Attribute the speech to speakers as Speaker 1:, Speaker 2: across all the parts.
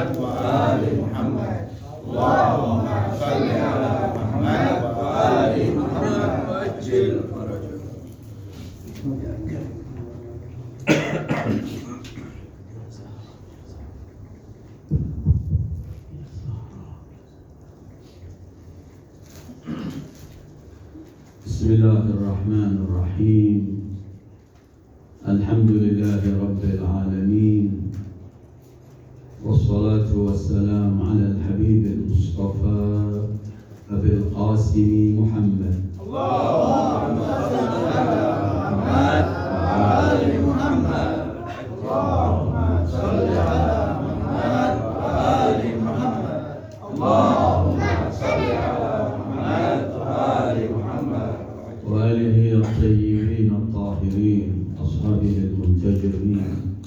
Speaker 1: Muhammad wa ali Muhammad. Allahumma shalli ala Muhammad wa ali Muhammad wajil farajah.
Speaker 2: Bismillahirrahmanirrahim. Alhamdulillahi rabbil alamin. Wassalatu wassalamu ala al-habib al-mustafa Abil Qasim Muhammad.
Speaker 1: Allahumma shalli ala Muhammad wa ali Muhammad. Allahumma shalli ala Muhammad wa ali Muhammad. Allahumma shalli ala Muhammad wa ali Muhammad.
Speaker 2: Wa alihi at-tayyibin at-tahirin, ashabihi al-muntajirin,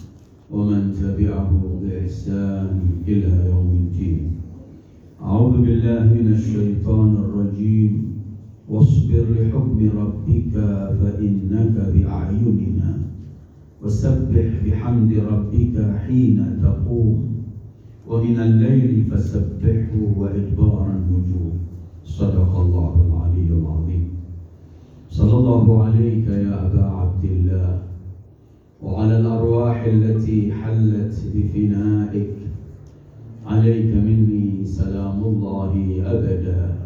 Speaker 2: wa man tabi'ahu bi ihsan ila yaumiddin. A'udzu billahi minasy syaithanir rajim. Wasbir li hukmi rabbika fa innaka bi a'yunina. Wasabbih bihamdi rabbika hina taqum. Wa minal laili fasabbihhu wa idbaran nujum. Shadaqallahul aliyyul azim. Sallallahu alayka ya Aba Abdillah wa ala al-arwah allati hallat bi fina'ik. Alayka minni salamullahi abada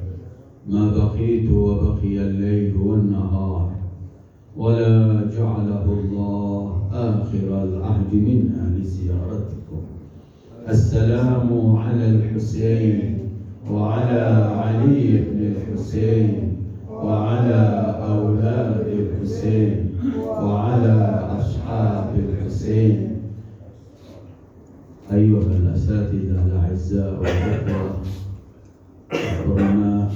Speaker 2: ma baqitu wa baqiya al-layl wan-nahar wa la ja'alahu Allah akhir al-ahd minna li ziyaratikum. Assalamu ala al-Husayn wa ala Ali ibn al-Husayn wa ala أولاد الحسين وعلى أصحاب الحسين. أيها الأساتذة الأعزاء والإخوة الكرماء،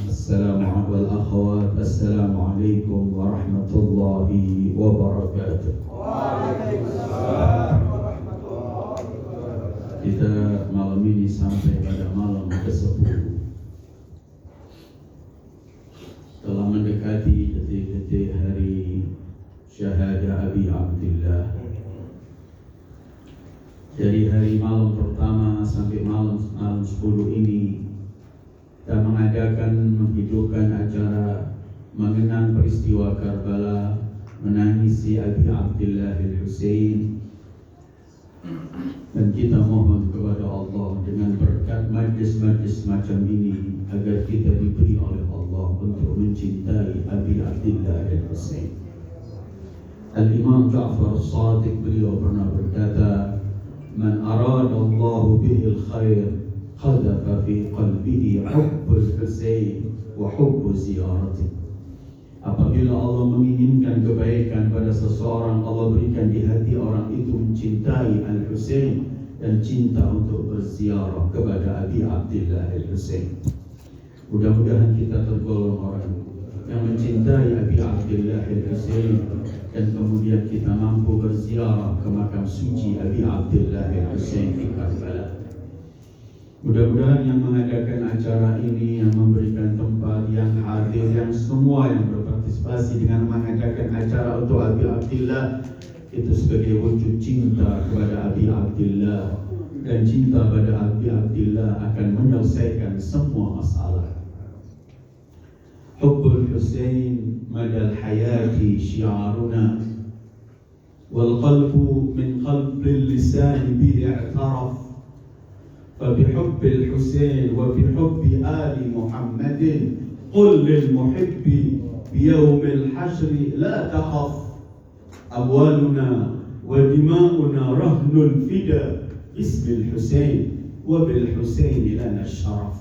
Speaker 2: والأخوات، السلام عليكم ورحمة الله وبركاته.
Speaker 1: Waalaikumsalam warahmatullahi wabarakatuh.
Speaker 2: Kita malam ini sampai pada malam ke-10. Telah mendekati detik-detik hari syahadah Abi Abdillah. Dari hari malam pertama sampai malam 10 ini, kita menghidupkan acara mengenang peristiwa Karbala, menangisi Abi Abdillah al-Husain. Dan kita mohon kepada Allah dengan berkat majlis-majlis macam ini agar kita diberi oleh Allah untuk mencintai Abi Abdillah al-Husain. Al-Imam Ja'far As-Sadiq beliau pernah berkata, "Man arada Allah bihi al-khair qadhafa fi qalbihi hubbul Husain wa hubbu ziyaratih." Apabila Allah menginginkan kebaikan pada seseorang, Allah berikan di hati orang itu mencintai Al-Husain dan cinta untuk berziarah kepada Abi Abdillah al-Husain. Mudah-mudahan kita tergolong orang yang mencintai Abi Abdillah al-Husain dan kemudian kita mampu berziarah ke makam suci Abi Abdillah al-Husain di Karbala. Mudah-mudahan yang mengadakan acara ini, yang memberikan tempat, yang hadir, yang semua yang berpartisipasi dengan mengadakan acara untuk Abi Abdillah itu sebagai wujud cinta kepada Abi Abdillah, dan cinta pada Abi Abdillah akan menyelesaikan semua masalah. Hubbul Husain madal hayati syiaruna wal qalbu min qalbil lisan bihi i'taraf. فبحب الحسين وبحب آل محمد قل للمحب بيوم الحشر لا تخف أموالنا ودماؤنا رهن الفدا باسم الحسين وبالحسين لنا الشرف.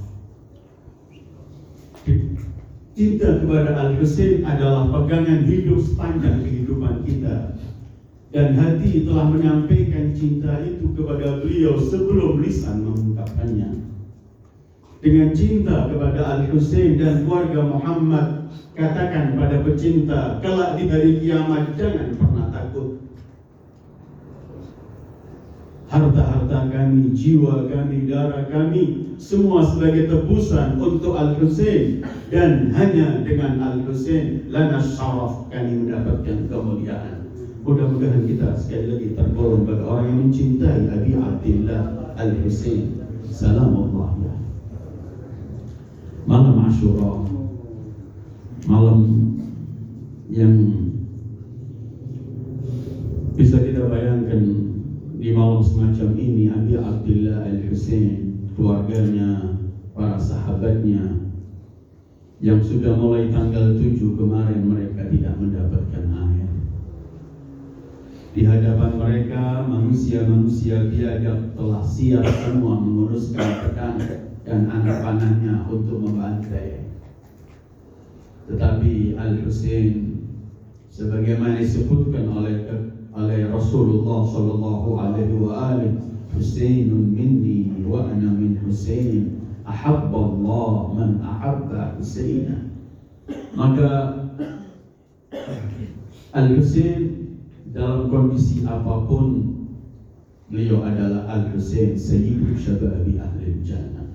Speaker 2: Cinta kepada Al-Husain adalah pegangan hidup sepanjang kehidupan kita. Dan hati telah menyampaikan cinta itu kepada beliau sebelum lisan mengungkapkannya. Dengan cinta kepada Al-Husain dan keluarga Muhammad, katakan pada pecinta, kelak di hari kiamat jangan pernah takut. Harta-harta kami, jiwa kami, darah kami, semua sebagai tebusan untuk Al-Husain. Dan hanya dengan Al-Husain lana syaraf, kami mendapatkan kemuliaan. Mudah-mudahan kita sekali lagi tergolong bagi orang yang mencintai Abi Abdillah al-Husain. salamullah. Malam Asyura, malam yang bisa kita bayangkan. Di malam semacam ini Abi Abdullah Al-Husain, keluarganya, para sahabatnya yang sudah mulai tanggal 7 kemarin mereka tidak mendapatkan air. Di hadapan mereka manusia-manusia biadab telah siap semua menguruskan pedang dan anak panahnya untuk membantai. Tetapi Al-Husain sebagaimana disebutkan oleh Rasulullah sallallahu alaihi wasallam, Husainun minni wa ana min Husain, ahabba Allah man ahabba Husaina. Maka Al-Husain dalam kondisi apapun beliau adalah Al-Husain sayyidu syababi ahli jannah.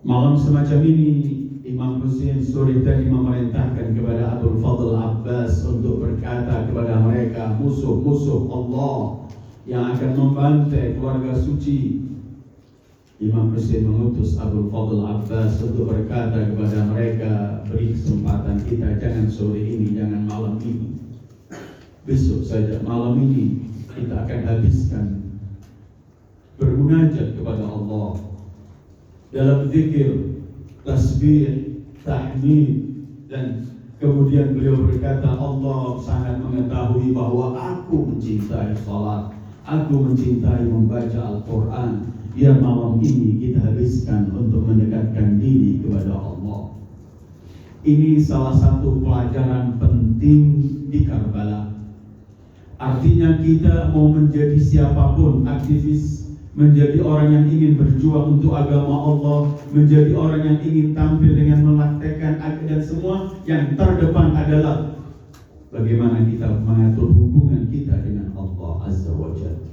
Speaker 2: Malam semacam ini Imam Husain sore tadi memerintahkan kepada Abdul Fadl Abbas untuk berkata kepada mereka, musuh-musuh Allah yang akan membantai keluarga suci. Imam Husain mengutus Abdul Fadl Abbas untuk berkata kepada mereka, beri kesempatan kita, jangan sore ini, jangan malam ini, besok saja, malam ini kita akan habiskan bermunajat kepada Allah dalam zikir, tasbih, tahmid, dan kemudian beliau berkata, Allah sangat mengetahui bahwa aku mencintai salat, aku mencintai membaca Al-Quran. Biar malam ini kita habiskan untuk mendekatkan diri kepada Allah. Ini salah satu pelajaran penting di Karbala. Artinya kita mau menjadi siapapun, aktivis, menjadi orang yang ingin berjuang untuk agama Allah, menjadi orang yang ingin tampil dengan mempraktekkan dan semua, yang terdepan adalah bagaimana kita mengatur hubungan kita dengan Allah Azza wa Jalla.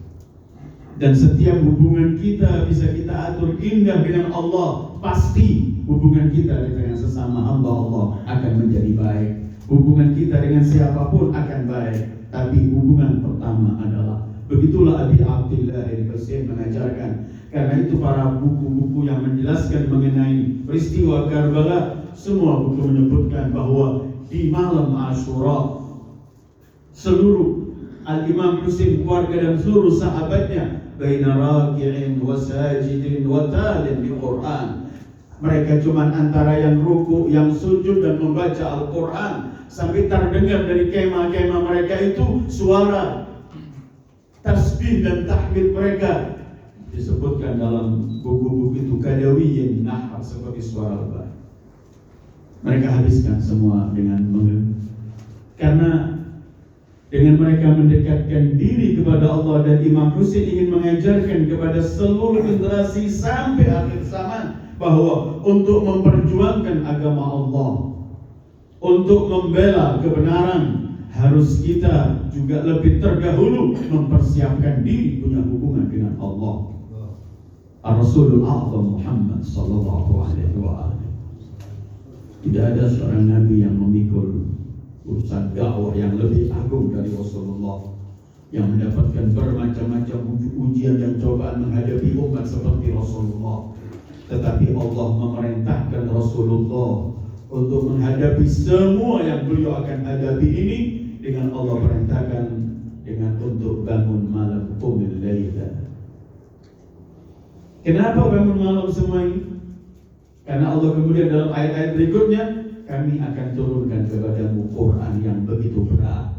Speaker 2: Dan setiap hubungan kita bisa kita atur indah dengan Allah, pasti hubungan kita dengan sesama hamba Allah akan menjadi baik. Hubungan kita dengan siapapun akan baik. Tapi hubungan pertama adalah, begitulah Abi Abdullah Al-Husain mengajarkan. Karena itu para buku-buku yang menjelaskan mengenai peristiwa Karbala, semua buku menyebutkan bahwa di malam Asyura seluruh Al-Imam Husain, keluarga dan seluruh sahabatnya, baina raki'in wa sajidin wa talin di Quran. Mereka cuma antara yang ruku, yang sujud dan membaca Al-Quran, sampai terdengar dari kemah-kemah mereka itu suara tasbih dan tahmid mereka. Disebutkan dalam buku-buku itu kadawiyin nahar, seperti suara lebah. Mereka habiskan semua karena dengan mereka mendekatkan diri kepada Allah. Dan Imam Husain ingin mengajarkan kepada seluruh generasi sampai akhir zaman bahwa untuk memperjuangkan agama Allah, untuk membela kebenaran, harus kita juga lebih terdahulu mempersiapkan diri punya hubungan dengan Allah. Rasulul A'zam Muhammad sallallahu alaihi wasallam. Tidak ada seorang nabi yang memikul urusan dakwah yang lebih agung dari Rasulullah, yang mendapatkan bermacam-macam ujian dan cobaan menghadapi umat seperti Rasulullah. Tetapi Allah memerintahkan Rasulullah untuk menghadapi semua yang beliau akan hadapi ini, dengan Allah perintahkan dengan untuk bangun malam, qumil laila. Kenapa bangun malam semua ini? Karena Allah kemudian dalam ayat-ayat berikutnya, kami akan turunkan kepadamu Quran yang begitu berat.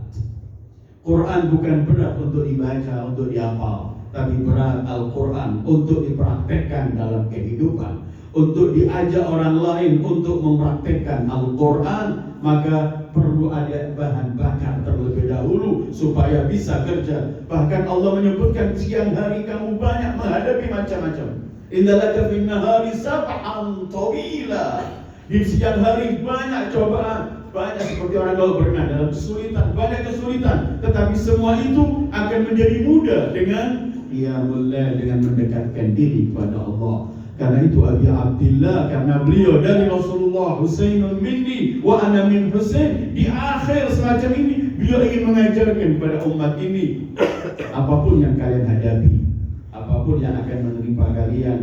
Speaker 2: Quran bukan berat untuk dibaca, untuk dihafal, tapi berat Al-Quran untuk dipraktekkan dalam kehidupan, untuk diajak orang lain untuk mempraktekkan Al-Quran. Maka perlu ada bahan bakar terlebih dahulu supaya bisa kerja. Bahkan Allah menyebutkan siang hari kamu banyak menghadapi macam-macam. Indalaka fin nahari sab'an tawila. Di siang hari banyak cobaan, banyak seperti orang kalau berenang dalam kesulitan, banyak kesulitan. Tetapi semua itu akan menjadi mudah dengan qiyamul lail, dengan mendekatkan diri kepada Allah. Karena itu Abi Abdullah, karena beliau dari Rasulullah, Husainun minni wa ana min Husain, di akhir semacam ini beliau ingin mengajarkan kepada umat ini, apapun yang kalian hadapi, apapun apapun yang akan menimpa kalian,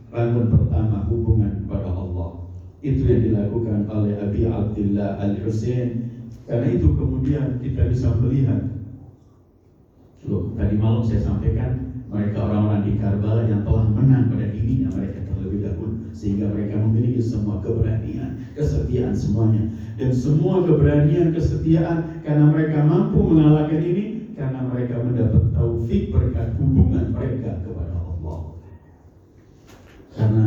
Speaker 2: bangun pertama hubungan kepada Allah. Itu yang dilakukan oleh Abi Abdullah Al-Husain. Karena itu kemudian kita bisa melihat, loh, tadi malam saya sampaikan mereka orang-orang di Karbala yang telah menang pada dirinya mereka terlebih dahulu, sehingga mereka memiliki semua keberanian, kesetiaan semuanya. Dan semua keberanian, kesetiaan karena mereka mampu mengalahkan ini, karena mereka mendapat taufik berkat hubungan mereka kepada Allah. Karena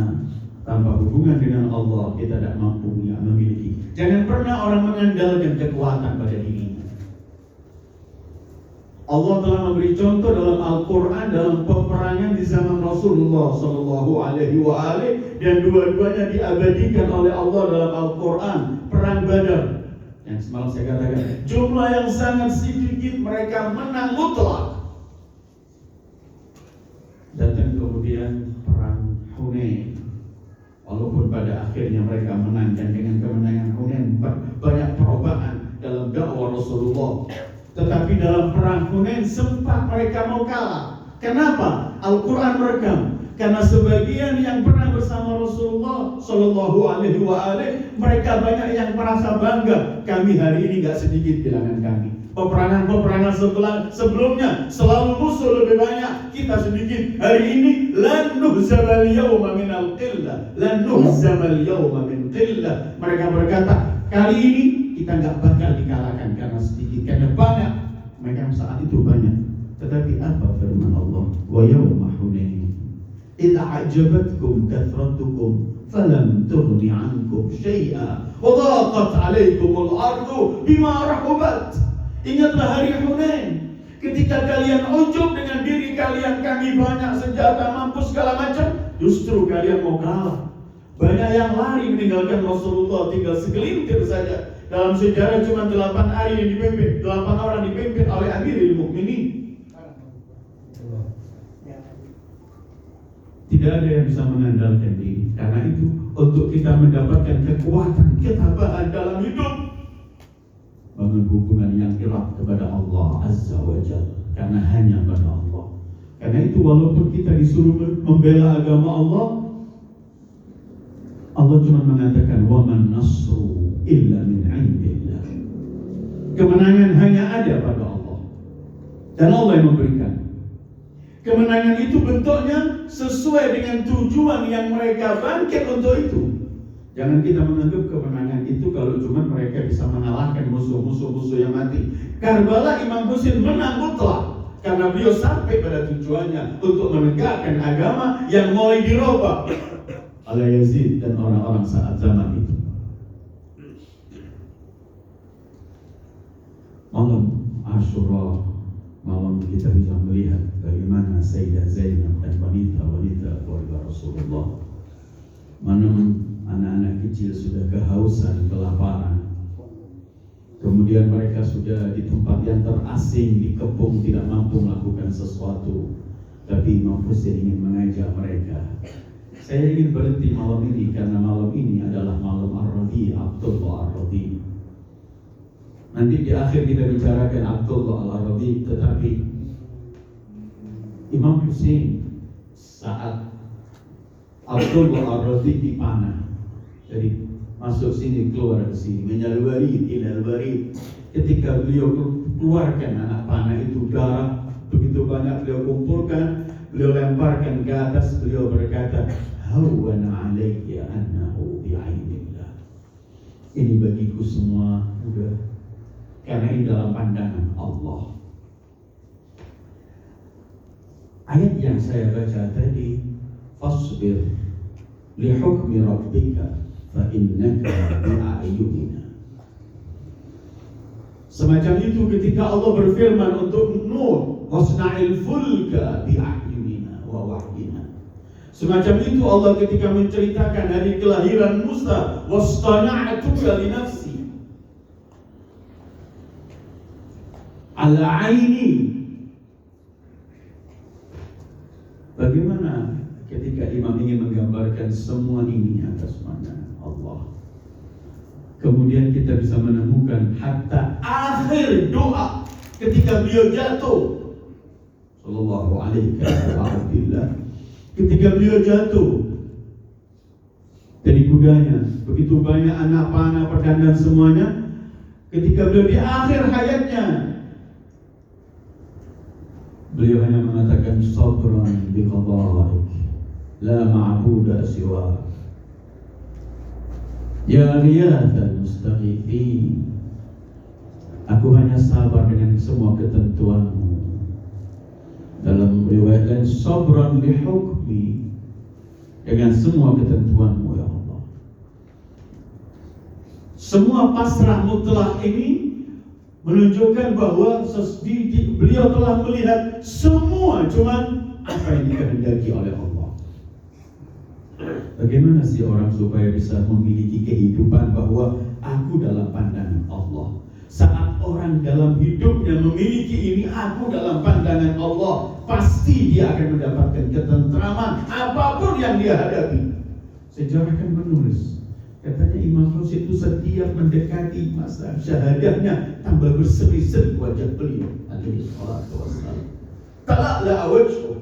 Speaker 2: tanpa hubungan dengan Allah kita tidak mampu memiliki. Jangan pernah orang mengandalkan kekuatan pada dirinya. Allah telah memberi contoh dalam Al-Quran, dalam peperangan di zaman Rasulullah Sallallahu Alaihi Wasallam, dan dua-duanya diabadikan oleh Allah dalam Al-Quran. Perang Badar yang semalam saya katakan, jumlah yang sangat sedikit mereka menang mutlak. Datang kemudian perang Hunain. Walaupun pada akhirnya mereka menang, dan dengan kemenangan Hunain banyak perubahan dalam dakwah Rasulullah. Tetapi dalam perang Hunain sempat mereka mau kalah. Kenapa? Al-Quran merekam. Karena sebagian yang pernah bersama Rasulullah Sallallahu Alaihi Wasallam, mereka banyak yang merasa bangga. Kami hari ini gak sedikit bilangan kami. Peperangan sebelumnya selalu musuh lebih banyak, kita sedikit. Hari ini lan nuhzamal yawma min al-qillah, lan nuhzamal yawma min qillah. Mereka berkata, kali ini kita gak bakal dikalahkan karena sedikit, karena banyak. Mereka saat itu banyak. Tetapi apa firman Allah? Wa yawma hunain idza a'jabatkum kathratukum falam tughni 'ankum syai'a wa dhaqat 'alaykumul ardu bima rahabat. Ingatlah hari Hunain, ketika kalian ujub dengan diri kalian, kami banyak senjata, mampu segala macam, justru kalian mau kalah. Banyak yang lari meninggalkan Rasulullah, tinggal segelintir saja. Dalam sejarah cuma 8 hari yang dipimpin, 8 orang dipimpin oleh Amirul Mukminin. Tidak ada yang bisa mengandalkan diri. Karena itu, untuk kita mendapatkan kekuatan, ketabahan dalam hidup, bangun hubungan yang erat kepada Allah Azza wa Jalla. Karena hanya pada Allah. Karena itu, walaupun kita disuruh membela agama Allah, Allah cuma mengatakan wa man nasru illa min 'indillah. Kemenangan hanya ada pada Allah, dan Allah yang memberikan. Kemenangan itu bentuknya sesuai dengan tujuan yang mereka bangkit untuk itu. Jangan kita menganggap kemenangan itu kalau cuma mereka bisa mengalahkan musuh-musuh yang mati. Karbala Imam Husain menang mutlak karena beliau sampai pada tujuannya untuk menegakkan agama yang mulai dirubah oleh Yazid dan orang-orang saat zaman itu. Malam Asyura, malam kita bisa melihat bagaimana Sayyidah Zainab dan wanita-wanita keluarga Rasulullah. Mana anak-anak kecil sudah kehausan, kelaparan. Kemudian mereka sudah di tempat yang terasing, dikepung, tidak mampu melakukan sesuatu. Tapi Imam Husain ingin mengajak mereka. Saya ingin berhenti malam ini karena malam ini adalah malam Ar-Rabi, Abdullah Ar-Rabi. Nanti di akhir kita bicarakan Abdullah Al-Rabi, tetapi Imam Husain saat Abdullah Al-Rabi dipanah, jadi masuk sini keluar ke sini, minal warid ilal warid. Ketika beliau keluarkan anak panah itu, darah begitu banyak beliau kumpulkan, beliau lemparkan ke atas, beliau berkata, hawana alayya annahu bi'ainillah. Ini bagiku semua udah, karena ini dalam pandangan Allah. Ayat yang saya baca tadi, fasbir li hukmi rabbika fa innaka bi'ayunina. Semacam itu ketika Allah berfirman untuk Nuh, wasna'il fulka bi'ayunina wa wahyina. Semacam itu Allah ketika menceritakan hari kelahiran Musa, wastana'tuka li nafsi. Al-aini. Bagaimana ketika Imam ingin menggambarkan semua ini atas mana Allah. Kemudian kita bisa menemukan hatta akhir doa ketika beliau jatuh sallallahu alaihi wasallam, ketika beliau jatuh dari kudanya, begitu banyak anak panah, pedang dan semuanya, ketika beliau di akhir hayatnya, beliau hanya mengatakan sabran bi qada'ik la ma'budu siwa. Ya ghiyathal mustaghithin, aku hanya sabar dengan semua ketentuanmu. Dalam riwayat lain, sabran bi hukmi, dengan semua ketentuanmu ya Allah. Semua pasrah mutlak ini menunjukkan bahwa beliau telah melihat semua cuman apa yang dikehendaki oleh Allah. Bagaimana sih orang supaya bisa memiliki kehidupan bahwa aku dalam pandangan Allah? Saat orang dalam hidupnya memiliki ini, aku dalam pandangan Allah, pasti dia akan mendapatkan ketentraman apapun yang dia hadapi. Sejarah kan menulis, katanya Imam Husain itu setiap mendekati masa syahadahnya tambah berseri-seri wajah beliau alaihi salatu wassalam. Tala'la wajhu.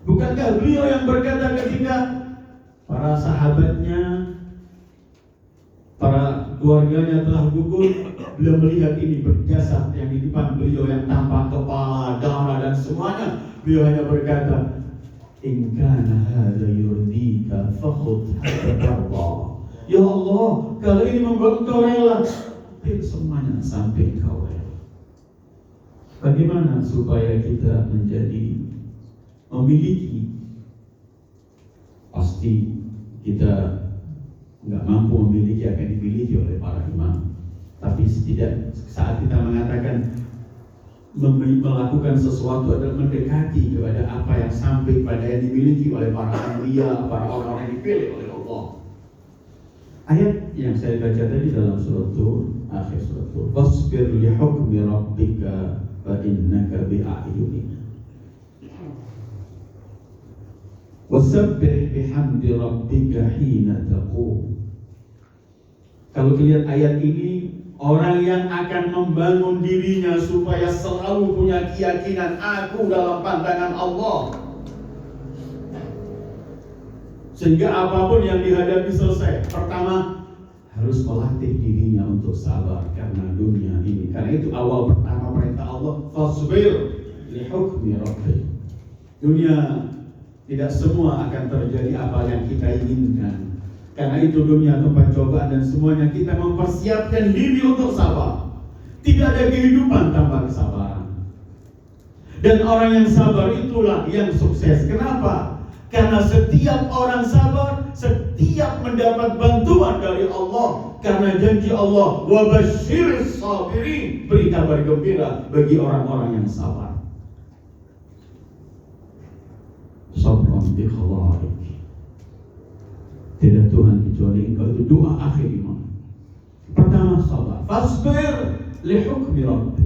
Speaker 2: Bukankah beliau yang berkata ketika para sahabatnya, para keluarganya telah gugur, beliau melihat ini berjasad yang di depan beliau yang tampak kepala, darah dan semuanya, beliau hanya berkata, in kana hadza yurdika fakhudh hatta. Ya Allah, kalau ini membuat engkau rela, ambil semuanya sampai engkau rela. Bagaimana supaya kita memiliki, pasti kita nggak mampu memiliki akan dimiliki oleh para imam. Tapi tidak, saat kita mengatakan melakukan sesuatu adalah mendekati kepada apa yang sampai pada yang dimiliki oleh para anbiya, para orang-orang yang dipilih oleh Allah. Ayat yang saya baca tadi dalam surat Tur, akhir surat Tur, wasbir li hukmi rabbika fa innaka bi a'yunina wasabbih bihamdi rabbika hina taqum. Kalau lihat ayat ini, orang yang akan membangun dirinya supaya selalu punya keyakinan aku dalam pandangan Allah, sehingga apapun yang dihadapi selesai. Pertama, harus melatih dirinya untuk sabar karena dunia ini. Karena itu awal pertama perintah Allah, fasbir li hukmi rabbik. Dunia tidak semua akan terjadi apa yang kita inginkan. Karena itu dunia tempat cobaan dan semuanya kita mempersiapkan diri untuk sabar. Tidak ada kehidupan tanpa kesabaran. Dan orang yang sabar itulah yang sukses. Kenapa? Karena setiap orang sabar, setiap mendapat bantuan dari Allah. Karena janji Allah, wa basyiris sabirin, beri kabar gembira bagi orang-orang yang sabar. Sabran bi khalaik. Tidak Tuhan kecuali Engkau, itu doa akhir iman. Pertama sabar, fasbir li hukmi rabbik.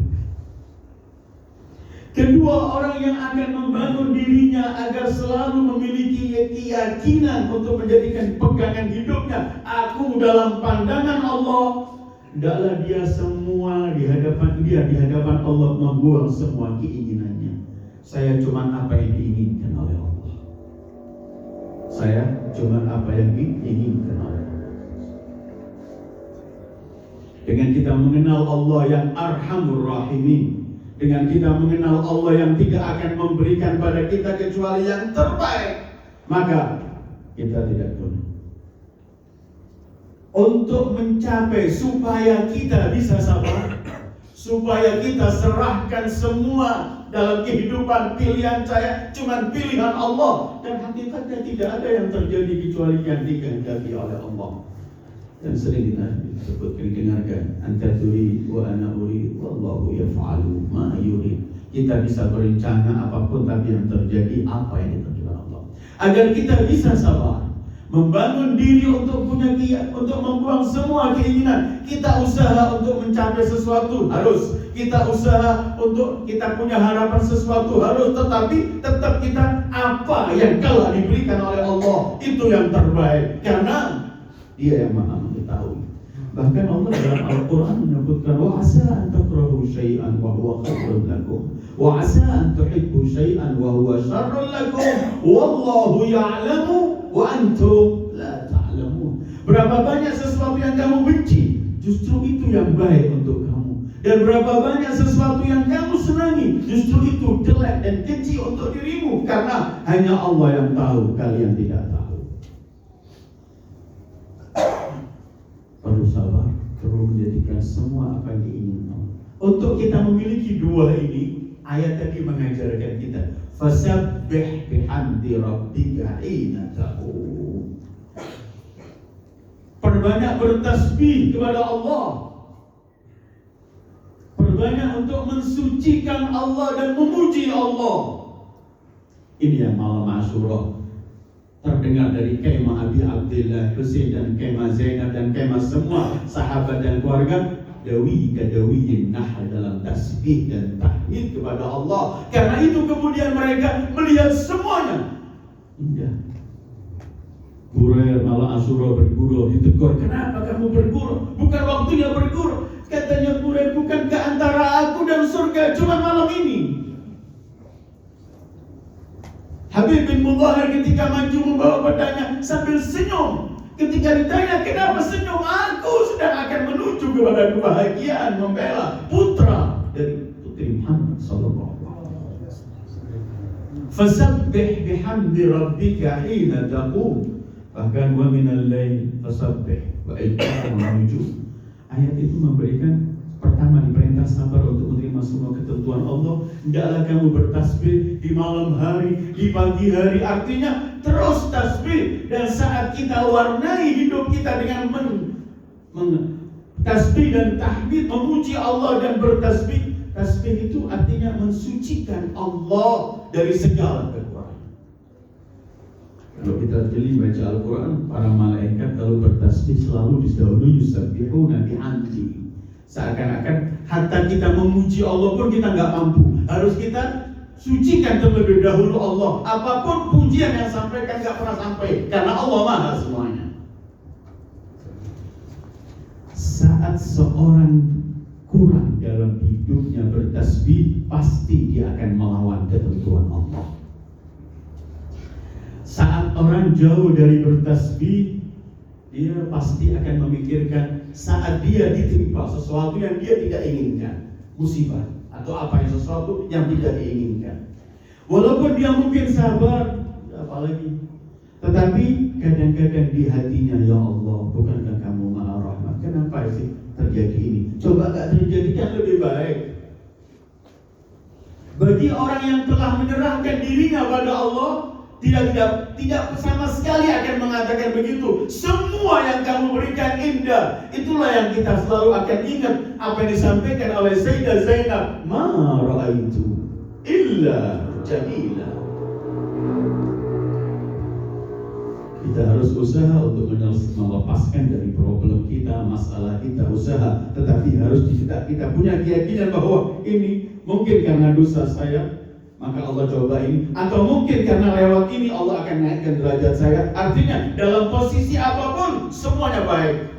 Speaker 2: Kedua, orang yang akan membangun dirinya agar selalu memiliki keyakinan untuk menjadikan pegangan hidupnya, aku dalam pandangan Allah. Hendaklah dia semua di hadapan Allah membuang semua keinginannya. Saya cuma apa yang diinginkan oleh Allah. Saya cuma apa yang diinginkan oleh Allah. Dengan kita mengenal Allah yang Arhamur Rahimin, dengan kita mengenal Allah yang tidak akan memberikan pada kita kecuali yang terbaik, maka kita tidak guna. Untuk mencapai supaya kita bisa sabar, supaya kita serahkan semua dalam kehidupan pilihan saya cuma pilihan Allah, dan hakikatnya tidak ada yang terjadi kecuali yang dikehendaki oleh Allah. Dan sering disebut, didengarkan, anta turid wa ana urid wallahu yaf'alu ma yurid. Kita bisa berencana apapun, tapi yang terjadi apa yang ditentukan Allah. Agar kita bisa sabar, membangun diri untuk untuk membuang semua keinginan. Kita usaha untuk mencapai sesuatu harus, kita usaha untuk kita punya harapan sesuatu harus, tetapi tetap kita apa yang telah diberikan oleh Allah itu yang terbaik, karena Dia yang Maha mengetahui. Bahkan Allah dalam Al-Quran menyebutkan wa asa an takrahu syai'an wa huwa khairun lakum wa asa an tuhibbu syai'an wa huwa syarrun lakum wallahu ya'lamu wa antum la ta'lamun. Berapa banyak sesuatu yang kamu benci, justru itu yang baik untuk kamu. Dan berapa banyak sesuatu yang kamu senangi, justru itu jelek dan keji untuk dirimu. Karena hanya Allah yang tahu, kalian tidak tahu. Perlu sabar, perlu menjadikan semua apa yang diinginkan. Untuk kita memiliki dua ini, ayat tadi mengajarkan kita fasabbih bihamdi rabbika hina taqum. Perbanyak bertasbih kepada Allah. Perbanyak untuk mensucikan Allah dan memuji Allah. Ini yang malam Asyura terdengar dari kemah Abi Abdillah Husain dan kemah Zainab dan kemah semua sahabat dan keluarga dawi kadawiyin nahl dalam tasbih dan tahmid kepada Allah. Karena itu kemudian mereka melihat semuanya indah. Burair malam Asyura bergurau, ditegur, kenapa kamu bergurau? Bukan waktunya bergurau. Katanya Burair, bukankah antara aku dan surga cuma malam ini? Habib bin Mudahir ketika maju membawa pedangnya sambil senyum. Ketika ditanya kenapa senyum, aku sedang akan menuju kepada kebahagiaan membela putra dari putri Muhammad sallallahu alaihi wasallam. Fasabbih bihamdi rabbika hina taqum. Bahkan wa minal lail fasabbih wa idbaran nujum. Ayat itu memberikan pertama diperintah sabar untuk menerima semua ketentuan Allah. Hendaklah kamu bertasbih di malam hari, di pagi hari. Artinya terus tasbih. Dan saat kita warnai hidup kita dengan tasbih dan tahmid, memuji Allah dan bertasbih. Tasbih itu artinya mensucikan Allah dari segala kekurangan. Kalau kita jeli baca Al-Quran, para malaikat kalau bertasbih selalu didahului yusabbihuna bihamdi. Seakan-akan hatta kita memuji Allah pun kita nggak mampu. Harus kita sucikan terlebih dahulu Allah. Apapun pujian yang sampaikan nggak pernah sampai, karena Allah maha semuanya. Saat seorang kurang dalam hidupnya bertasbih, pasti dia akan melawan ketentuan Allah. Saat orang jauh dari bertasbih, dia pasti akan memikirkan saat dia ditimpa sesuatu yang dia tidak inginkan, musibah atau apa yang sesuatu yang tidak diinginkan. Walaupun dia mungkin sabar, apalagi, tetapi kadang-kadang di hatinya, ya Allah, bukankah kamu maha rahmat? Kenapa sih terjadi ini? Coba gak terjadikan lebih baik. Bagi orang yang telah menyerahkan dirinya pada Allah, tidak sama sekali akan mengatakan begitu. Semua yang kamu berikan indah. Itulah yang kita selalu akan ingat apa yang disampaikan oleh Sayyidah Zainab, ma ra'aitu illa jamila. Kita harus usaha untuk melepaskan dari problem kita, masalah kita, usaha. Tetapi harus kita punya keyakinan bahwa ini mungkin karena dosa saya, maka Allah coba ini, atau mungkin karena lewat ini Allah akan naikkan derajat saya. Artinya dalam posisi apapun semuanya baik.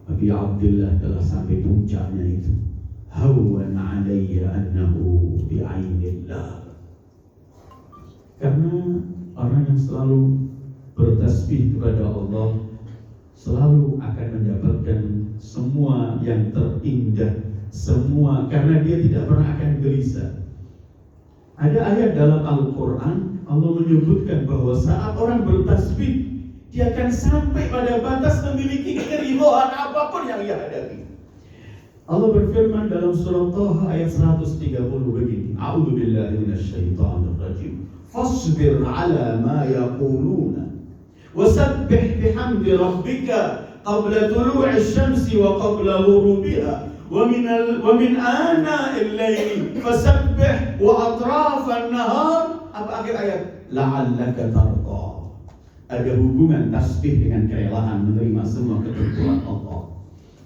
Speaker 2: Abi Abdillah telah sampai puncaknya itu. Hawan alayya annahu bi'ainillah. Karena orang yang selalu bertasbih kepada Allah selalu akan mendapatkan semua yang terindah. Semua, karena dia tidak pernah akan gelisah. Ada ayat dalam Al-Quran, Allah menyebutkan bahwa saat orang bertasbih, dia akan sampai pada batas memiliki keridhaan apapun yang ia hadapi. Allah berfirman dalam surah Taha ayat 130 begini, A'udzu billahi minasyaitonir rajim. Fasbir 'ala ma yaquluna wasabbih bihamdi rabbika qabla tulu'i asy-syamsi wa qabla ghurubiha. ومن آناء الليل فسبح وأطراف النهار. Apa akhir ayat? La'allaka tarqa. Ada hubungan tasbih dengan kerelaan menerima semua ketentuan Allah.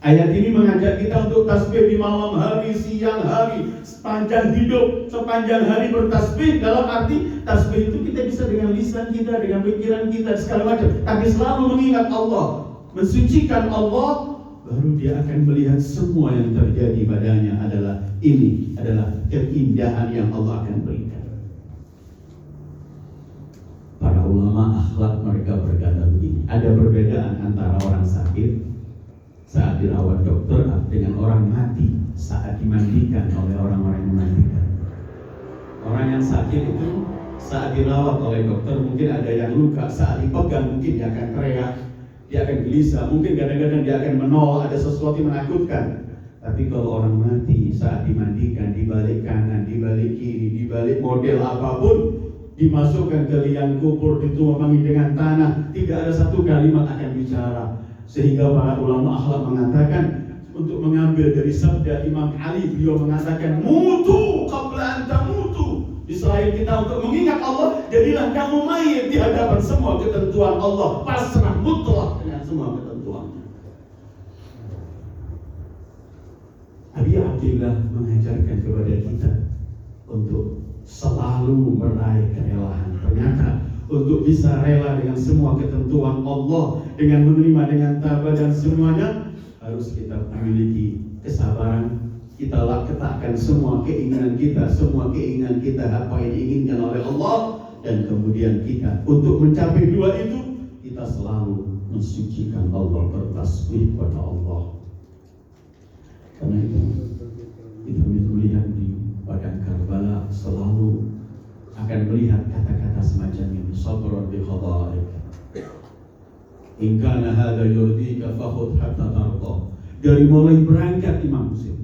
Speaker 2: Ayat ini mengajak kita untuk tasbih di malam hari, siang hari, sepanjang hidup, sepanjang hari bertasbih. Dalam arti tasbih itu kita bisa dengan lisan kita, dengan pikiran kita, segala macam. Tapi selalu mengingat Allah, mensucikan Allah, baru dia akan melihat semua yang terjadi padanya adalah keindahan yang Allah akan berikan. Para ulama akhlak mereka berkata begini, ada perbedaan antara orang sakit saat dirawat dokter dengan orang mati saat dimandikan oleh orang-orang yang memandikan. Orang yang sakit itu saat dirawat oleh dokter mungkin ada yang luka, saat dipegang mungkin dia akan teriak, dia akan gelisah, mungkin kadang-kadang dia akan menolak, ada sesuatu yang menakutkan. Tapi kalau orang mati saat dimandikan, di balik kanan, di balik kiri, di balik model apapun, dimasukkan ke liang kubur, ditumpang dengan tanah, tidak ada satu kalimat akan bicara. Sehingga para ulama akhlak mengatakan, untuk mengambil dari sabda Imam Ali, beliau mengatakan, mutu qabla an tamutu. Selain kita untuk mengingat Allah, jadilah kamu mayit di hadapan semua ketentuan Allah, pasrah mutlak dengan semua ketentuannya. Abi Abdillah mengajarkan kepada kita untuk selalu meraih kerelaan. Ternyata untuk bisa rela dengan semua ketentuan Allah, dengan menerima dengan tabah dan semuanya, harus kita memiliki kesabaran. Kita letakkan semua keinginan kita apa yang diinginkan oleh Allah, dan kemudian kita untuk mencapai dua itu, kita selalu mensucikan Allah, bertasbih kepada Allah. Karena itu kita melihat di padang Karbala selalu akan melihat kata-kata semacam ini, sabrun bi khada'ik, in kana hadha yurdika fakhudh hatta tarda. Dari mulai berangkat Imam Muslim,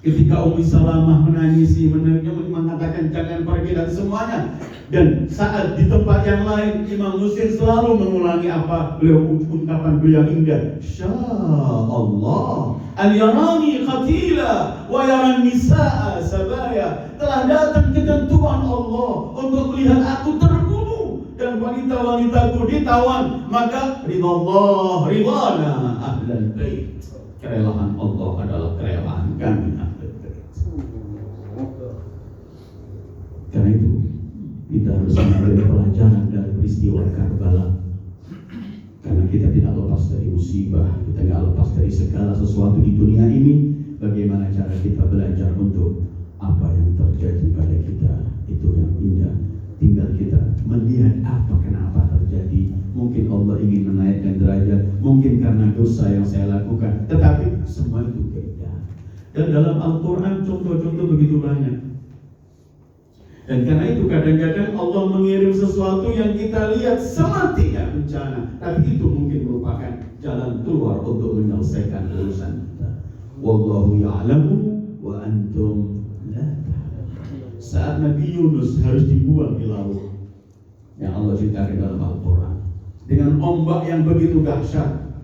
Speaker 2: ketika Ummi Salamah menangisi, mengatakan jangan pergi dan semuanya, dan saat di tempat yang lain Imam Muslim selalu mengulangi apa ungkapan beliau indah, Sya'Allah an yarani qatila wa yaran nisa'a sabaya. Telah datang ketentuan Allah untuk melihat aku terbunuh dan wanita-wanitaku ditawan, maka ridallah ridana ahlal bait. Kerelaan Allah adalah kerelaan kami ahlul bait. Karena itu kita harus mengambil pelajaran dari peristiwa Karbala. Karena kita tidak lepas dari musibah, kita tidak lepas dari segala sesuatu di dunia ini. Bagaimana cara kita belajar untuk apa yang terjadi pada kita itu yang indah. Tinggal kita melihat apa kenapa terjadi. Mungkin Allah ingin menaikkan derajat, mungkin karena dosa yang saya lakukan, tetapi semua itu beda. Dan dalam Al-Quran contoh-contoh begitu banyak. Dan karena itu kadang-kadang Allah mengirim sesuatu yang kita lihat sematinya bencana, tapi itu mungkin merupakan jalan keluar untuk menyelesaikan urusan kita. Wallahu ya'lamu wa antum la ta'lamun. Saat Nabi Yunus harus dibuang di laut, yang Allah ceritakan dalam Al-Quran, dengan ombak yang begitu dahsyat,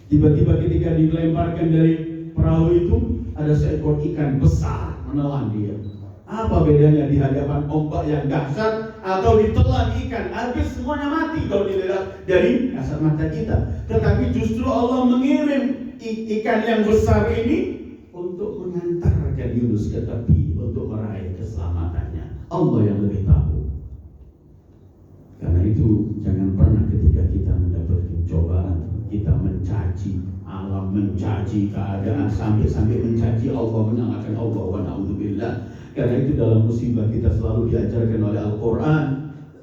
Speaker 2: tiba-tiba ketika dilemparkan dari perahu itu, ada seekor ikan besar menelan dia. Apa bedanya di hadapan ombak yang dahsyat atau ditelan ikan? Habis semuanya mati kalau dilihat dari kasat mata kita. Tetapi justru Allah mengirim ikan yang besar ini untuk mengantarkan Yunus ke tepi untuk meraih keselamatannya. Allah yang lebih tahu. Karena itu jangan pernah ketika kita mendapatkan cobaan, kita mencaci alam, mencaci keadaan, sampai mencaci Allah, menyalahkan Allah, wa na'udzubillah. Karena itu dalam musibah kita selalu diajarkan oleh Al-Quran,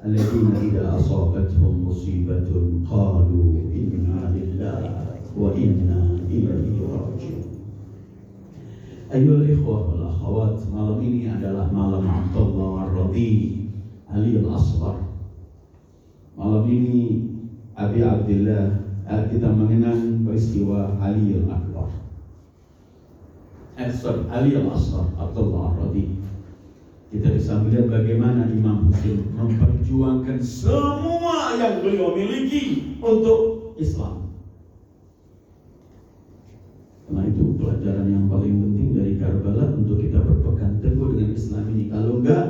Speaker 2: alladzina idza asabatuhum musibatun qalu inna lillahi wa inna ilaihi raji'un. Ayyuhal ikhwah wal akhawat, malam ini adalah malam Abdullah Ar-Radhi Ali Al-Asghar. Malam ini Abi Abdillah kita mengenang peristiwa Ali Al-Akbar. Ali Al-Asghar, Abdullah Ar-Radhi. Kita bisa melihat bagaimana Imam Muslim memperjuangkan semua yang beliau miliki untuk Islam. Karena itu pelajaran yang paling penting dari Karbala untuk kita berpegang teguh dengan Islam ini. Kalau enggak,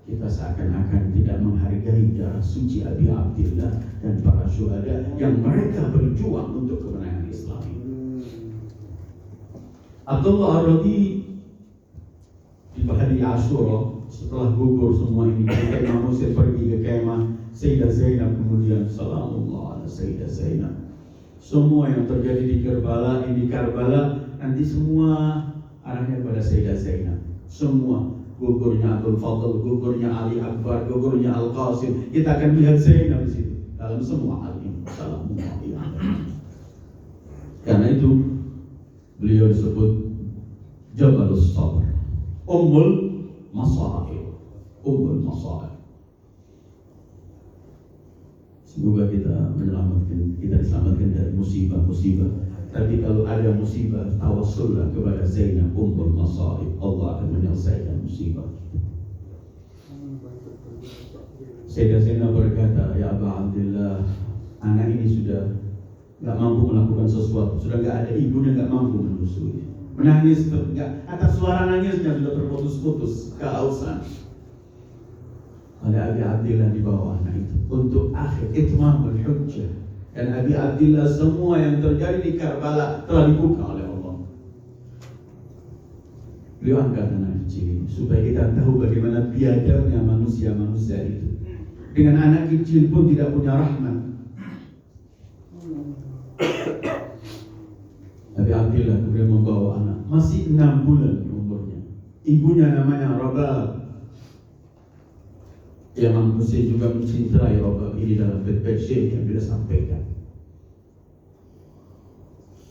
Speaker 2: kita seakan-akan tidak menghargai darah suci Abi Abdillah dan para syuhada yang mereka berjuang untuk kemenangan Islam ini. Abdullah Ar-Radhi di hari Asyura, setelah gugur semua ini, Imam Muslim pergi ke kemah Sayyidah Zainab, kemudian salamullah ala Sayyidah Zainab, Semua yang terjadi di Karbala nanti semua arahnya pada Sayyidah Zainab. Semua, gugurnya Abdul Fadl, gugurnya Ali Akbar, gugurnya Al Qasim, kita akan lihat Zainab di situ dalam semua hal ini. Karena itu beliau disebut Jabalus Sabr, Ummul Masaib, Ummul Masaib. Semoga kita diselamatkan dari musibah-musibah. Tapi kalau ada musibah, tawassullah kepada Zainab Ummul Masaib. Allah akan menyelesaikan musibah. Sayyidah Zainab berkata, ya Aba Abdillah, anak ini sudah gak mampu melakukan sesuatu, sudah gak ada ibunya, gak mampu menyusui. Menangis, atas suara nangisnya sudah terputus-putus, kehausan. Oleh Abi Abdillah di bawah anak itu untuk akhir itmamul hujjah. Dan Abi Abdillah, semua yang terjadi di Karbala telah dibuka oleh Allah. Beliau angkat anak kecil ini supaya kita tahu bagaimana biadabnya manusia-manusia itu. Dengan anak kecil pun tidak punya rahmat. Abi Abdillah kemudian membawa anak, masih 6 bulan umurnya. Ibunya namanya Rabab. Imam Husain juga mencintai Rabab ini dalam bait-bait syair yang beliau sampaikan.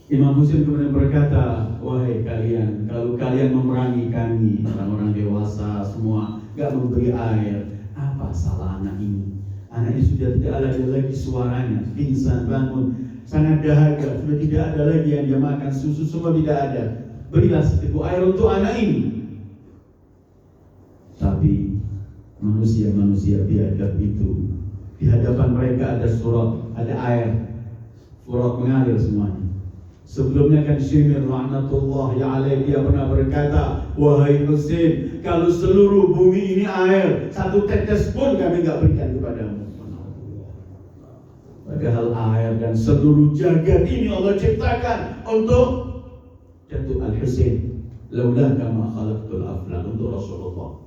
Speaker 2: Imam Husain kemudian berkata, wahai kalian, kalau kalian memerangi kami, orang-orang dewasa semua, gak memberi air, apa salah anak ini? Anak ini sudah tidak ada lagi suaranya, pingsan, bangun, sangat dahaga, sudah tidak ada lagi yang dia makan, susu semua tidak ada. Berilah seteguk air untuk anak ini. Tapi manusia-manusia biadab itu, di hadapan mereka ada surat, ada air, surat mengalir semuanya. Sebelumnya kan Syekh rahmatullahi alaih dia pernah berkata, wahai Husain, kalau seluruh bumi ini air, satu tetes pun kami enggak berikan kepadamu. Padahal air dan seluruh jagat ini Allah ciptakan untuk jatuh Al-Husain. Laulah kama khalaqtul aflan, untuk Rasulullah.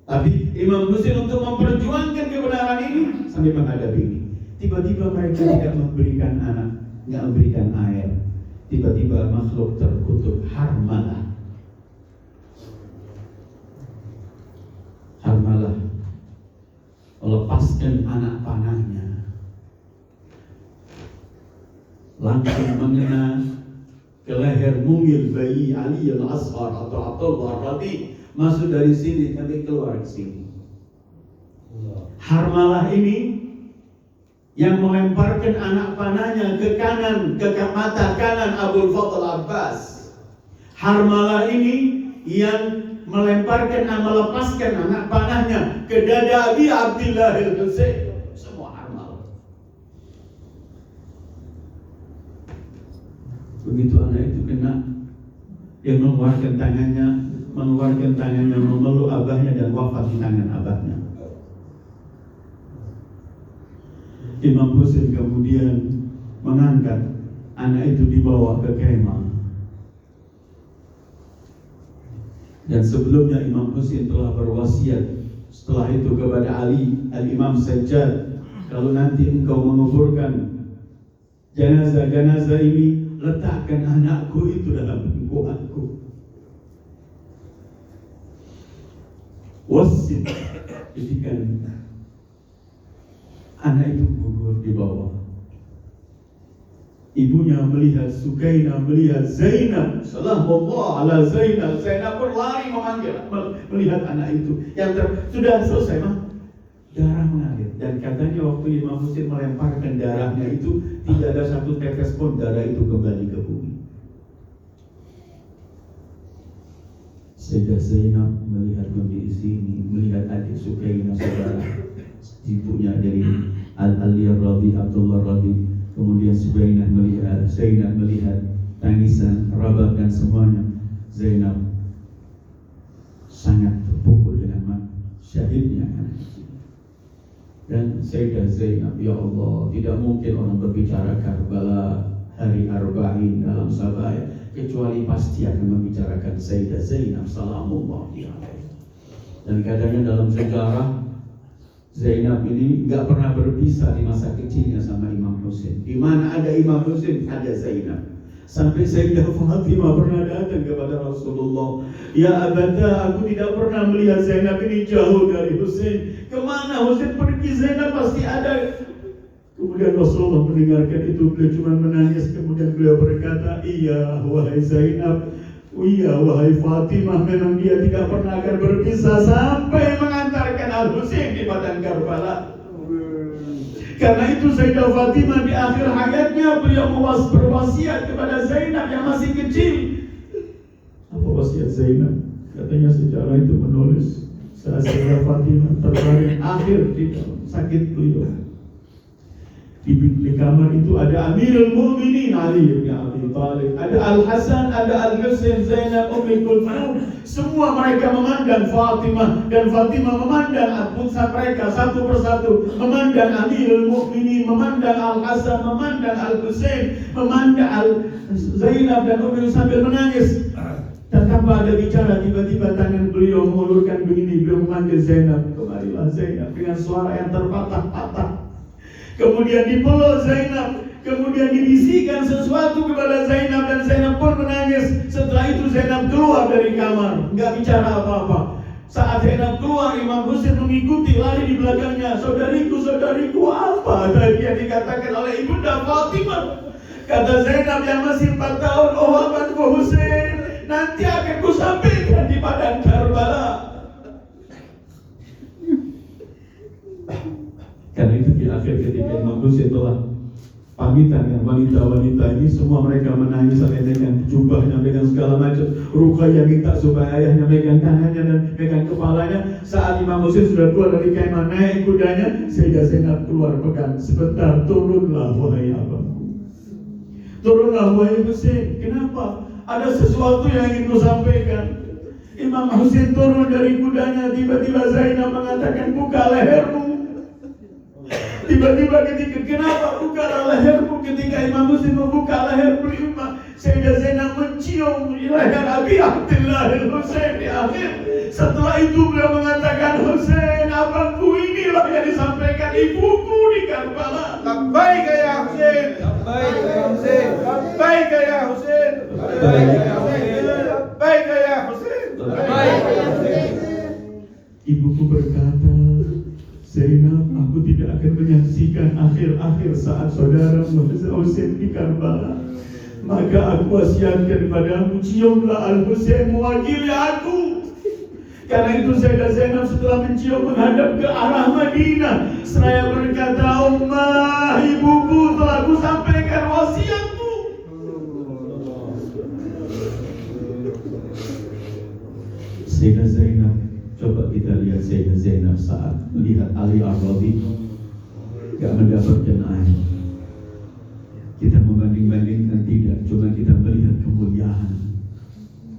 Speaker 2: Tapi Imam Husain untuk memperjuangkan kebenaran ini sampai menghadapi ini. Tiba-tiba mereka tidak memberikan anak, tidak memberikan air. Tiba-tiba makhluk terkutuk Harmalah. Harmalah melepaskan anak panahnya, langsung mengena ke leher mungil bayi Ali al-Asghar atau Abdullah Rabi, masuk dari sini sampai keluar ke sini. Harmalah ini yang melemparkan anak panahnya ke kanan, ke mata kanan Abul Fadl Abbas. Harmalah ini yang melepaskan anak panahnya ke dada Abi Abdillah al-Husain. Semua Harmalah. Begitu anak itu kena, dia mengeluarkan tangannya memeluk abahnya dan wafat di tangan abahnya. Imam Husain kemudian mengangkat anak itu dibawa ke kemah. Dan sebelumnya Imam Husain telah berwasiat setelah itu kepada Ali, Al-Imam Sajjad, kalau nanti engkau menguburkan jenazah-jenazah ini, letakkan anakku itu dalam punggunganku. Wasit, jadikan anak itu gugur di bawah. Ibunya melihat Sukainah, melihat Zainab, sallallahu ala Zainab. Zainab pun lari memanggil, melihat anak itu yang sudah selesai mah, darah mengalir. Dan katanya waktu Imam Husain melemparkan darahnya itu, tidak ada satu tetes pun darah itu kembali ke bumi. Sayyidah Zainab melihat kondisi ini, melihat adik Sukainah, saudara ibunya dari Al-Aliyah Rabi, Abdullah Rabi. Kemudian Zainab melihat tangisan Rabab dan semuanya. Zainab sangat terpukul dengan syahidnya anak itu. Dan Sayyidah Zainab, ya Allah, tidak mungkin orang berbicara Karbala hari Arba'in dalam sabaya kecuali pasti akan membicarakan Sayyidah Zainab salamullahi alaiha. Dan kadangnya dalam sejarah Zainab ini nggak pernah berpisah di masa kecilnya sama Imam Husain. Di mana ada Imam Husain, ada Zainab. Sampai Sayyidah Fatimah pernah datang kepada Rasulullah, "Ya abada, aku tidak pernah melihat Zainab ini jauh dari Husain. Kemana Husain pergi, Zainab pasti ada." Kemudian Rasulullah mendengarkan itu, beliau cuma menangis. Kemudian beliau berkata, "Iya wahai Zainab, iya wahai Fatimah, memang dia tidak pernah akan berpisah sampai mengantarkan Al-Husain di padang Karbala." Karena itu Sayyidah Fatimah di akhir hayatnya beliau berwasiat kepada Zainab yang masih kecil. Apa wasiat Zainab? Katanya sejarah itu menulis saat Sayyidah Fatimah terbaring akhir di sakit beliau. Di kamar itu ada Amirul Mukminin Ali bin Abi Thalib, ada Al-Hasan, ada Al-Husain, Zainab, Ummi Kulthum. Semua mereka memandang Fatimah, dan Fatimah memandang putra mereka satu persatu, memandang Amirul Mukminin, memandang Al-Hasan, memandang Al-Husain, memandang Zainab dan Ummi sambil menangis. Dan tanpa ada bicara, tiba-tiba tangan beliau mengulurkan begini, beliau memanggil Zainab, "Kemarilah Zainab," dengan suara yang terpatah-patah. Kemudian dipeluk Zainab, kemudian dibisikkan sesuatu kepada Zainab, dan Zainab pun menangis. Setelah itu Zainab keluar dari kamar, nggak bicara apa-apa. Saat Zainab keluar, Imam Husain mengikuti, lari di belakangnya. "Saudariku, saudariku, apa tadi yang dikatakan oleh Ibunda Fatimah?" Kata Zainab yang masih 4 tahun, "Oh amanku Husain, nanti akan kusampaikan di padang Karbala." Karena itu di akhir ketika Imam Husain telah pamitan dengan wanita-wanita ini, semua mereka menangis sampai dengan jubahnya, dengan segala macam. Ruqayyah minta supaya ayahnya megang tangannya dan megang kepalanya. Saat Imam Husain sudah keluar dari kemah, naik kudanya, Sayyidah Zainab keluar pegang, "Sebentar, turunlah wahai abangku. Turunlah wahai Husain. Kenapa? Ada sesuatu yang ingin ku sampaikan." Imam Husain turun dari kudanya, tiba-tiba Zainab mengatakan, "Buka lehermu." Tiba-tiba ketika, "Kenapa buka lehermu?" Ketika Imam Husain membuka leher beliau, Sayyidah Zainab mencium leher Abi Abdillah Al-Husain di akhir. Setelah itu beliau mengatakan, "Husain, abangku, inilah yang disampaikan ibuku di Karbala."
Speaker 1: Labbaik ya Husain, labbaik ya Husain, labbaik ya Husain, labbaik ya Husain, labbaik ya Husain, labbaik ya Husain.
Speaker 2: Ibuku berkata, "Zainab, aku tidak akan menyaksikan akhir-akhir saat saudara Husain di Karbala. Maka aku wasiatkan padamu, ciumlah Al-Husain mewakili aku." Karena itu Sayyidah Zainab setelah mencium menghadap ke arah Madinah, seraya berkata, "Ummah, ibuku, telah ku sampaikan wasiatmu." Sayyidah Zainab, coba kita lihat Sayyidah Zainab saat melihat Ali Ar-Radhi gak mendapatkan air. Kita membanding-bandingkan tidak, cuma kita melihat kemuliaan.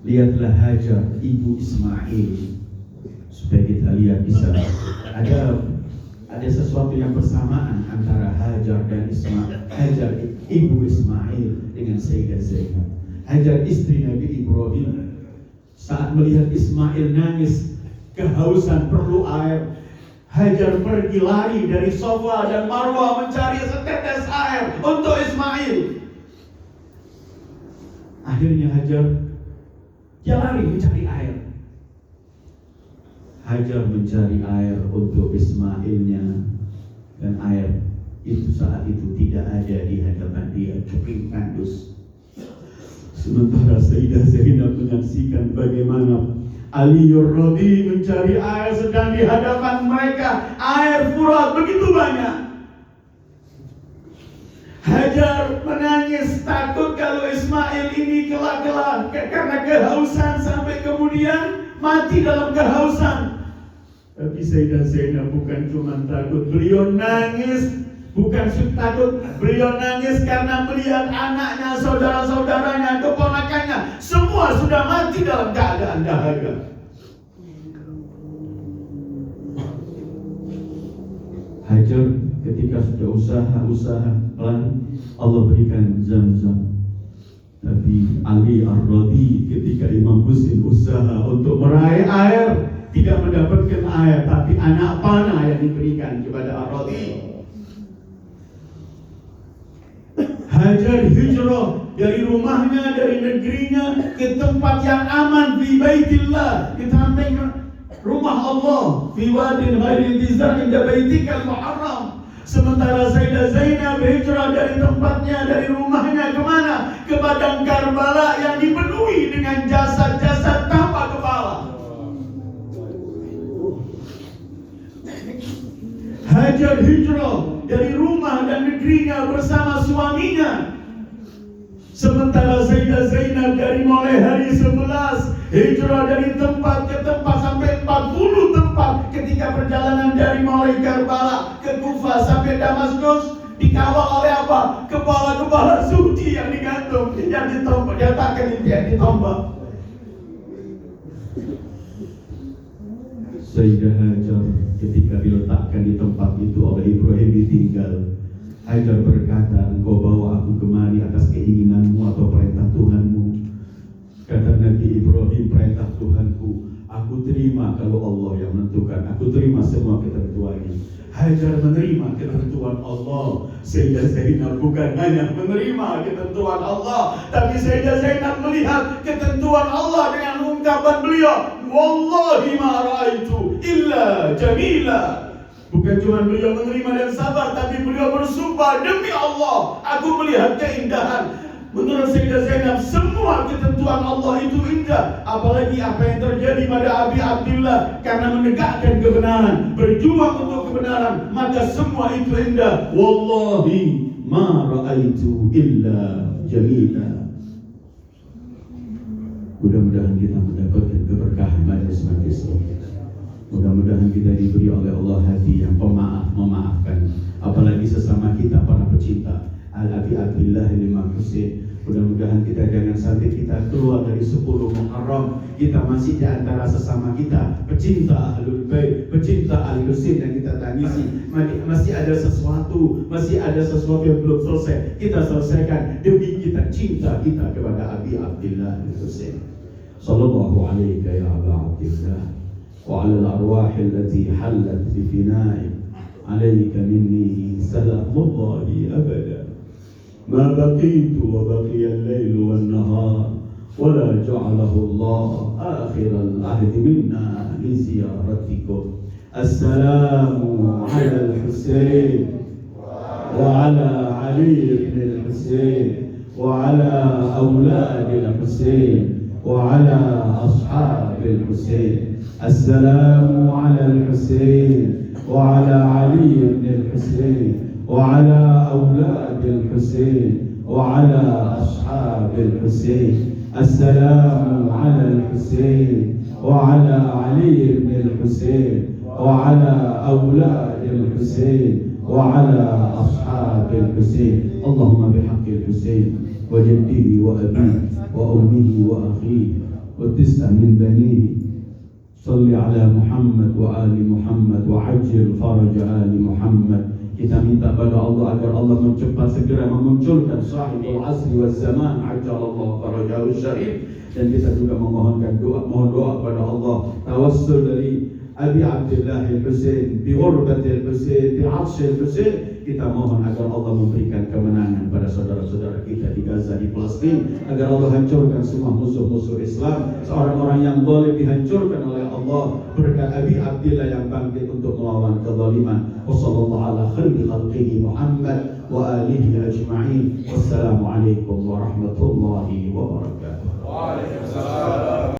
Speaker 2: Lihatlah Hajar, ibu Ismail, supaya kita lihat bisa ada sesuatu yang bersamaan antara Hajar dan Ismail. Hajar ibu Ismail dengan Sayyidah Zainab. Hajar istri Nabi Ibrahim, saat melihat Ismail nangis kehausan perlu air, Hajar pergi lari dari Safa dan Marwah mencari setetes air untuk Ismail. Akhirnya Hajar lari mencari air. Hajar mencari air untuk Ismailnya, dan air itu saat itu tidak ada di hadapan dia, kering kandus. Sementara Sayyidah Zainab menyaksikan bagaimana Ali Ar-Radhi mencari air, sedang di hadapan mereka air Furat begitu banyak. Hajar menangis takut kalau Ismail ini kelak karena kehausan sampai kemudian mati dalam kehausan. Tapi Sayyidah Zainab bukan cuma takut, beliau nangis. Bukan takut, beliau nangis karena melihat anaknya, saudara-saudaranya, keponakannya semua sudah mati dalam keadaan dahaga. Hajar ketika sudah usaha pelan, Allah berikan Zam-Zam. Tapi Ali Ar-Radhi ketika Imam Husain usaha untuk meraih air, tidak mendapatkan air, tapi anak panah yang diberikan kepada Ar-Radhi. Hajar hijrah dari rumahnya, dari negerinya ke tempat yang aman, di Baitillah, di samping rumah Allah, fi wadin ghairi dzar inda baitikal muharram. Sementara Sayyidah Zainab hijrah dari tempatnya, dari rumahnya kemana? Ke padang Karbala yang dipenuhi dengan jasad-jasad tanpa kepala. Hajar hijrah dari rumah dan negerinya bersama suaminya. Sementara Sayyidah Zainab dari mulai hari 11 hijrah dari tempat ke tempat sampai 40 tempat ketika perjalanan dari mulai Karbala ke Kufah sampai Damaskus, dikawal oleh apa? Kepala-kepala suci yang digantung, yang ditombak, diletakkan yang ditombak. Sayyidah Hajar ketika diletakkan di tempat itu oleh Ibrahim ditinggal, Hajar berkata, engkau bawa aku kemari atas keinginanmu atau perintah Tuhanmu? Kata Nabi Ibrahim, perintah Tuhanku. Aku terima kalau Allah yang menentukan. Aku terima semua ketentuannya. Hajar menerima ketentuan Allah. Sayyidah Zainab bukan hanya menerima ketentuan Allah, tapi Sayyidah Zainab melihat ketentuan Allah dengan ungkapan beliau, wallahi ma ra'aitu illa jamila. Bukan cuma beliau menerima dan sabar, tapi beliau bersumpah, demi Allah, aku melihat keindahan. Menurut Sayyidah Zainab, semua ketentuan Allah itu indah. Apalagi apa yang terjadi pada Abi Abdillah karena menegakkan kebenaran, berjuang untuk kebenaran, maka semua itu indah. Wallahi ma ra'aitu illa jamila. Mudah-mudahan kita mendapatkan keberkahan majelis-majelis. Mudah-mudahan kita diberi oleh Allah hati yang pemaaf, memaafkan, apalagi sesama kita para pecinta Al-Abi Abdillah Imam Husain. Mudah-mudahan kita jangan sampai kita keluar dari 10 Muharram kita masih di antara sesama kita pecinta Ahlul Bait, pecinta Al-Husain yang kita tangisi. Masih ada sesuatu yang belum selesai. Kita selesaikan demi kita cinta kita kepada Abi Abdillah Al-Husain. Sallallahu alaihi ya Aba Abdillah وعلى الأرواح التي حلت بفنائك عليك مني سلام الله أبدا ما بقيت وبقي الليل والنهار ولا جعله الله آخر العهد منا لزيارتكم. السلام على الحسين وعلى علي بن الحسين وعلى أولاد الحسين وعلى أصحاب الحسين. السلام على الحسين وعلى علي بن الحسين وعلى أولاد الحسين وعلى أصحاب الحسين. السلام على الحسين وعلى علي بن الحسين وعلى أولاد الحسين وعلى أصحاب الحسين. اللهم بحق الحسين وجده وأبيه وأمه وأخيه والتسع من بنيه صل على محمد وآل محمد وعجل فرج آل محمد. Kita minta pada Allah agar Allah segera memunculkan sahibul asri wal zaman ajalallahu farajahu syarif. Dan kita juga mohon doa pada Allah tawassul dari Abi Abdillah Al-Husain, bi urbatil Husain, bi arsyil Husain. Kita mohon agar Allah memberikan kemenangan pada saudara-saudara kita di Gaza, di Palestina, agar Allah hancurkan semua musuh-musuh Islam. Orang-orang yang boleh dihancurkan oleh Allah berkat Abi Abdillah yang bangkit untuk melawan kezaliman. Wassallallahu ala khairi khalqihi Muhammad wa alihi ajma'in. Wassalamu alaikum warahmatullahi wabarakatuh. Waalaikumsalam.